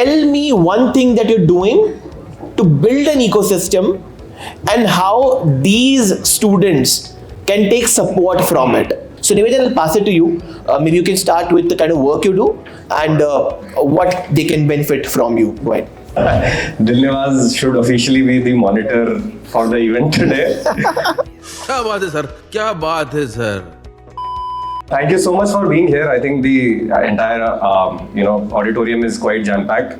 tell me one thing that you're doing to build an ecosystem and how these students can take support from it. So Nivedhan, I'll pass it to you. Maybe you can start with the kind of work you do and what they can benefit from you. Go ahead. Dilnewaz should officially be the monitor for the event today. क्या बात है sir, क्या बात है sir. Thank you so much for being here. I think the entire auditorium is quite jam-packed.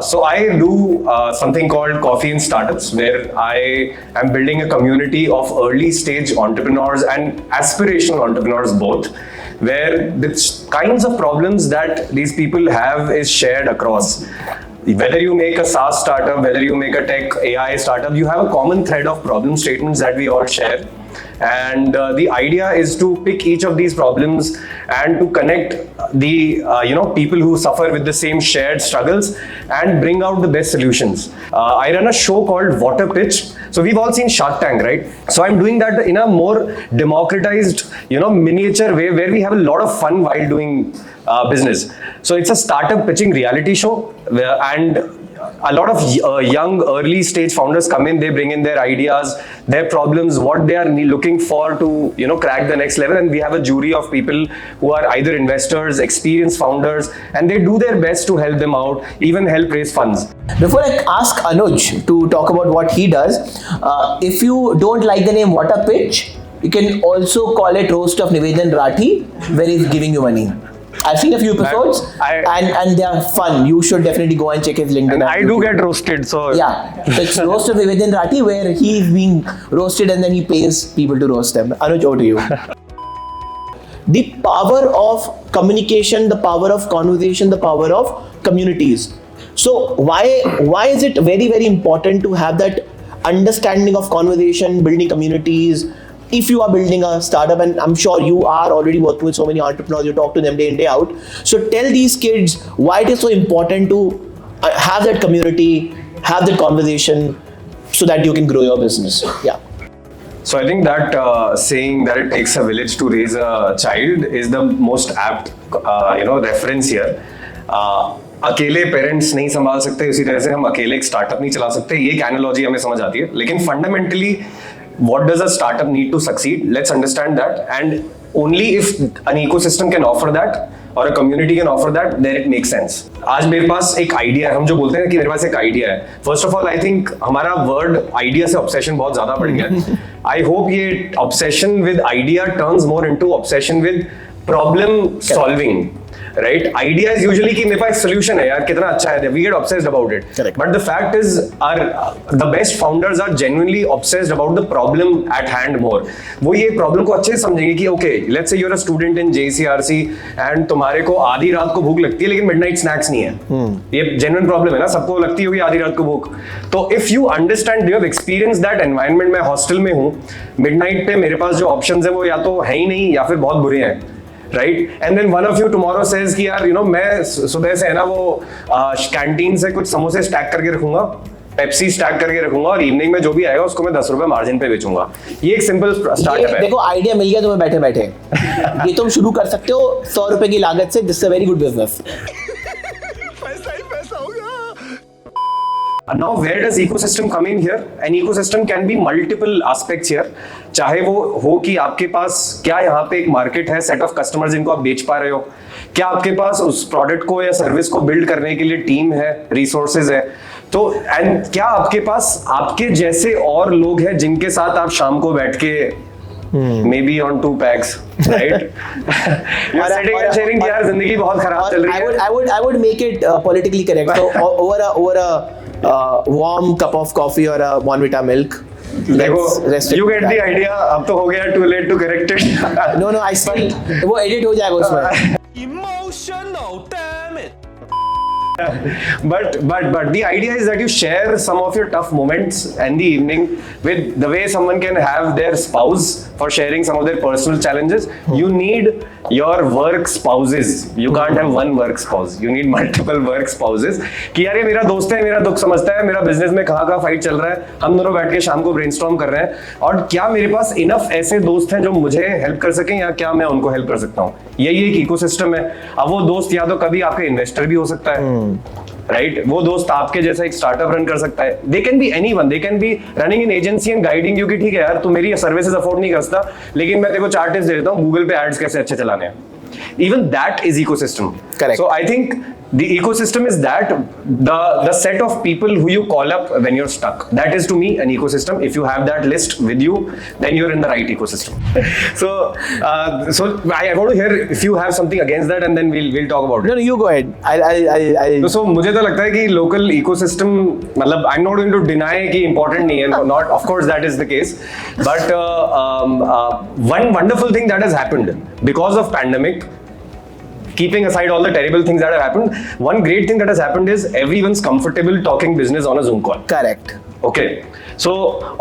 So I do something called Coffee in Startups, where I am building a community of early stage entrepreneurs and aspirational entrepreneurs both, where the kinds of problems that these people have is shared across. Whether you make a SaaS startup, whether you make a tech AI startup, you have a common thread of problem statements that we all share. And the idea is to pick each of these problems and to connect the people who suffer with the same shared struggles and bring out the best solutions. I run a show called Water Pitch. So we've all seen Shark Tank, right? So I'm doing that in a more democratized, miniature way where we have a lot of fun while doing business. So it's a startup pitching reality show and a lot of young early stage founders come in, they bring in their ideas, their problems, what they are looking for to crack the next level, and we have a jury of people who are either investors, experienced founders, and they do their best to help them out, even help raise funds. Before I ask Anuj to talk about what he does, if you don't like the name Water Pitch, you can also call it Roast of Nivedhan Rathi, where he's giving you money. I've seen a few episodes and they are fun. You should definitely go and check his LinkedIn. And I do get roasted, so yeah. So it's Roast of Nivedhan Rathi, where he's being roasted and then he pays people to roast them. Anuj, over to you. The power of communication, the power of conversation, the power of communities. So why is it very, very important to have that understanding of conversation, building communities? If you are building a startup, and I'm sure you are already working with so many entrepreneurs, you talk to them day in, day out. So tell these kids why it is so important to have that community, have that conversation so that you can grow your business. Yeah. So I think that saying that it takes a village to raise a child is the most apt, reference here. अकेले parents नहीं संभाल सकते, उसी तरह से हम अकेले एक स्टार्टअप नहीं चला सकते. ये एक एनालॉजी हमें समझ आती है, लेकिन fundamentally what does a startup need to succeed? Let's understand that, and only if an ecosystem can offer that or a community can offer that, then it makes sense. आज मेरे पास एक आइडिया है, हम जो बोलते हैं कि मेरे पास एक आइडिया है. First of all I think हमारा वर्ड आइडिया से ऑब्सेशन बहुत ज्यादा बढ़ गया है. आई होप ये obsession with idea turns more into obsession with problem solving. Right? Idea is usually कि मेरे पास solution है यार, कितना अच्छा है, we get obsessed about it. Correct. But the fact is, the best founders are genuinely obsessed about the problem at hand more. वो ये problem को अच्छे से समझेंगे कि okay, let's say you're a student in JCRC and तुम्हारे को आधी रात को भूख लगती है लेकिन midnight snacks नहीं है. ये genuine problem है ना, सबको लगती होगी आधी रात को भूख. तो if you understand, you have experienced that environment, मैं hostel में हूँ, midnight पे मेरे पास जो options है वो या तो है ही नहीं या फिर बहुत बुरे हैं. Right? And then one of you tomorrow says कि यार मैं सुबह से है ना वो कैंटीन से कुछ समोसे स्टैक करके रखूंगा, पेप्सी स्टैक करके रखूंगा और इवनिंग में जो भी आएगा उसको मैं 10 रुपए मार्जिन पे बेचूंगा. ये एक सिंपल स्टार्टअप है. देखो आइडिया मिल गया तुम्हें बैठे बैठे. ये तुम शुरू कर सकते हो 100 रुपए की लागत से. This is a very good business. Now, where does ecosystem come in here? An ecosystem can be multiple aspects here. चाहे वो हो कि आपके पास क्या यहाँ पे एक मार्केट है, सेट ऑफ कस्टमर्स जिनको आप बेच पा रहे हो, क्या आपके पास उस प्रोडक्ट को या सर्विस को बिल्ड करने के लिए टीम है, रिसोर्सेज है, तो एंड क्या आपके पास आपके जैसे और लोग हैं जिनके साथ आप शाम को बैठ के maybe on 2 packs, right? You're sitting and sharing कि यार जिंदगी बहुत खराब चल रही है. I would make it politically correct. So over a warm cup of coffee or a Bonvita milk. You get the idea. अब तो हो गया, too late to correct it. No, I still वो edit हो जाएगा उसमें. Emotional, damn it. But the idea is that you share some of your tough moments in the evening with the way someone can have their spouse for sharing some of their personal challenges. You need your work spouses. You can't have one work spouse. You need multiple work spouses. कि यार ये मेरा दोस्त है, मेरा दुख समझता है, मेरा बिजनेस में कहाँ फाइट चल रहा है, हम दोनों बैठ के शाम को ब्रेनस्टॉर्म कर रहे हैं, और क्या मेरे पास इनफ ऐसे दोस्त हैं जो मुझे हेल्प कर सकें या क्या मैं उनको हेल्प कर सकता हूँ. यही एक इकोसिस्टम है. अब वो दोस्त या तो कभी आपका इन्वेस्टर भी हो सकता है, राइट वो दोस्त आपके जैसा एक स्टार्टअप रन कर सकता है. They can be anyone, they can be running in agency and guiding you कि ठीक है यार तू मेरी सर्विसेज अफोर्ड नहीं करता लेकिन मैं तेरे को 4 टिप्स दे देता हूँ गूगल पे एड्स कैसे अच्छे चलाने हैं. Even that is ecosystem. Correct. So I think the ecosystem is that the set of people who you call up when you're stuck. That is to me an ecosystem. If you have that list with you, then you're in the right ecosystem. so I want to hear if you have something against that, and then we'll talk about it. No, you go ahead. I'll So मुझे तो लगता है कि local ecosystem मतलब I'm not going to deny कि important नहीं है. Not of course that is the case, but one wonderful thing that has happened because of pandemic. Keeping aside all the terrible things that have happened, one great thing that has happened is everyone's comfortable talking business on a Zoom call. correct. Okay, so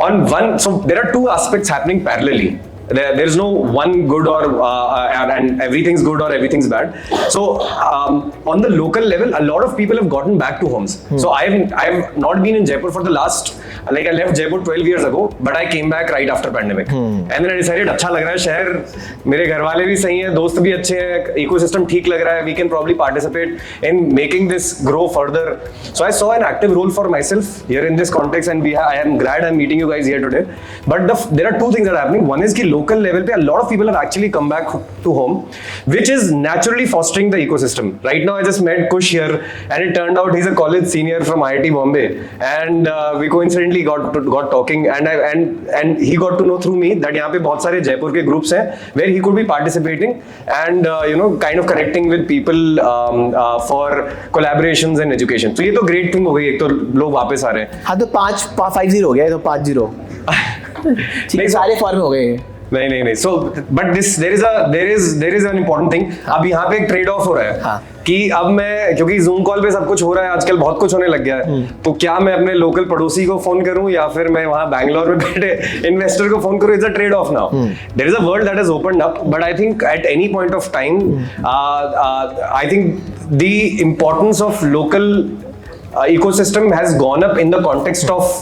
there are 2 aspects happening parallelly. There is no one good or and everything's good or everything's bad. So on the local level, a lot of people have gotten back to homes. So I've not been in Jaipur for the last, like I left Jaipur 12 years ago, but I came back right after pandemic. And then I decided अच्छा लग रहा है शहर, मेरे घर वाले भी सही हैं, दोस्त भी अच्छे हैं, ecosystem ठीक लग रहा है, we can probably participate in making this grow further. So I saw an active role for myself here in this context, and I am glad I'm meeting you guys here today. But there are 2 things that are happening. One is कि local level पे a lot of people have actually come back to home, which is naturally fostering the ecosystem. Right now I just met Kush here, and it turned out he's a college senior from IIT Bombay, and we coincidentally got talking, and he got to know through me that यहाँ पे बहुत सारे जयपुर के groups हैं where he could be participating and kind of connecting with people for collaborations and education. So ये तो great thing हो गई, एक तो लोग वापस आ रहे हैं. हाँ तो 5-0 हो गया, तो 5-0 ठीक है, सारे फॉर्म हो गए. नहीं. So, but there is an important thing. अब यहाँ पे एक ट्रेड ऑफ हो रहा है. हाँ. कि अब मैं क्योंकि जूम कॉल पे सब कुछ हो रहा है आजकल, बहुत कुछ होने लग गया है, तो क्या मैं अपने लोकल पड़ोसी को फोन करूं या फिर मैं वहां बैंगलोर में बैठे इन्वेस्टर को फोन करूं? It's a trade off now. There is a world that has opened up, but I think at any point of time I think the importance of local ecosystem has gone up in the context of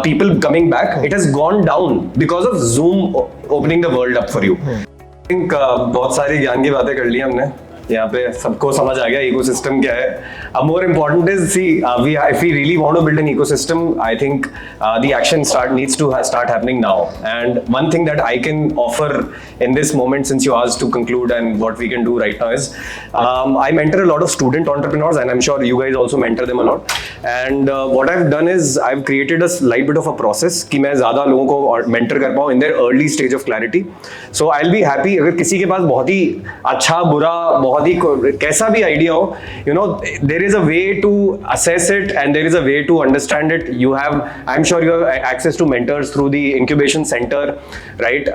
people coming back. It has gone down because of Zoom opening the world up for you. I think बहुत सारी ज्ञान की बातें कर ली हमने यहाँ पे, सबको समझ आ गया इकोसिस्टम क्या है. अब more important is see if we really want to build an ecosystem, I think the action needs to start happening now. And one thing that I can offer in this moment, since you asked to conclude, and what we can do right now is I mentor a lot of student entrepreneurs, and I'm sure you guys also mentor them a lot. And what I've done is I've created a slight bit of a process कि मैं ज़्यादा लोगों को mentor कर पाऊँ in their early stage of clarity. So I'll be happy अगर किसी के पास बहुत ही अच्छा बुरा बहुत ही कैसा भी आइडिया हो, there is a way to assess it and there is a way to understand it. I'm sure you have access to mentors through the incubation center, right?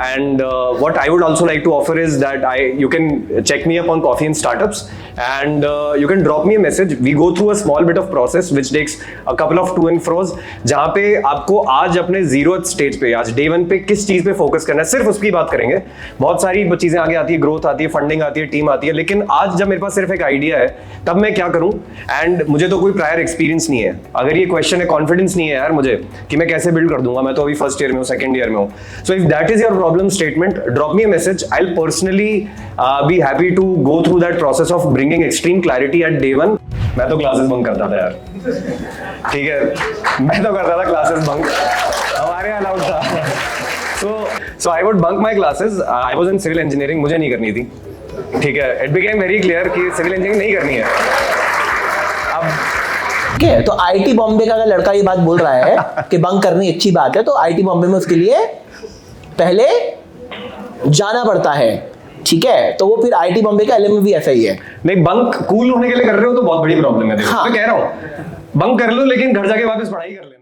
And what I would also like to offer is that you can check me up on Coffee and Startups, and you can drop me a message. We go through a small bit of process which takes a couple of to and fro's, जहाँ पे आपको आज अपने 0th stage पे, आज day 1 पे किस चीज पे फोकस करना है, सिर्फ उसकी बात करेंगे. बहुत सारी चीजें आगे आती है, ग्रोथ आती है, फंडिंग आती है, टीम आती है, लेकिन आज जब मेरे पास सिर्फ एक आइडिया है तब मैं क्या करूं, एंड मुझे तो कोई प्रायर एक्सपीरियंस नहीं है. अगर ये क्वेश्चन है, कॉन्फिडेंस नहीं है यार मुझे कि मैं कैसे बिल्ड कर दूंगा, मैं तो अभी फर्स्ट ईयर में हूँ, सेकंड ईयर में हूँ. So if that is your problem statement, drop me a message. I will personally be happy to go through that process of bringing extreme clarity at day 1. मैं तो classes bunk करता था यार, ठीक है, मैं तो करता था क्लासेस बंक, हमारे यहाँ अलाउड था. So I would bunk my classes. I was in civil engineering, मुझे नहीं करनी थी, ठीक है. It became very clear कि civil engineering नहीं करनी है. अब ठीक है, तो आईटी बॉम्बे का अगर लड़का ये बात बोल रहा है कि बंक करनी अच्छी बात है, तो आईटी बॉम्बे में उसके लिए पहले जाना पड़ता है, ठीक है. तो वो फिर आईटी बॉम्बे का एलएम में भी ऐसा ही है. नहीं, बंक कूल होने के लिए कर रहे हो तो बहुत बड़ी प्रॉब्लम है. देखो, मैं कह रहा हूँ बंक कर लो लेकिन घर जाके वापस पढ़ाई कर ले.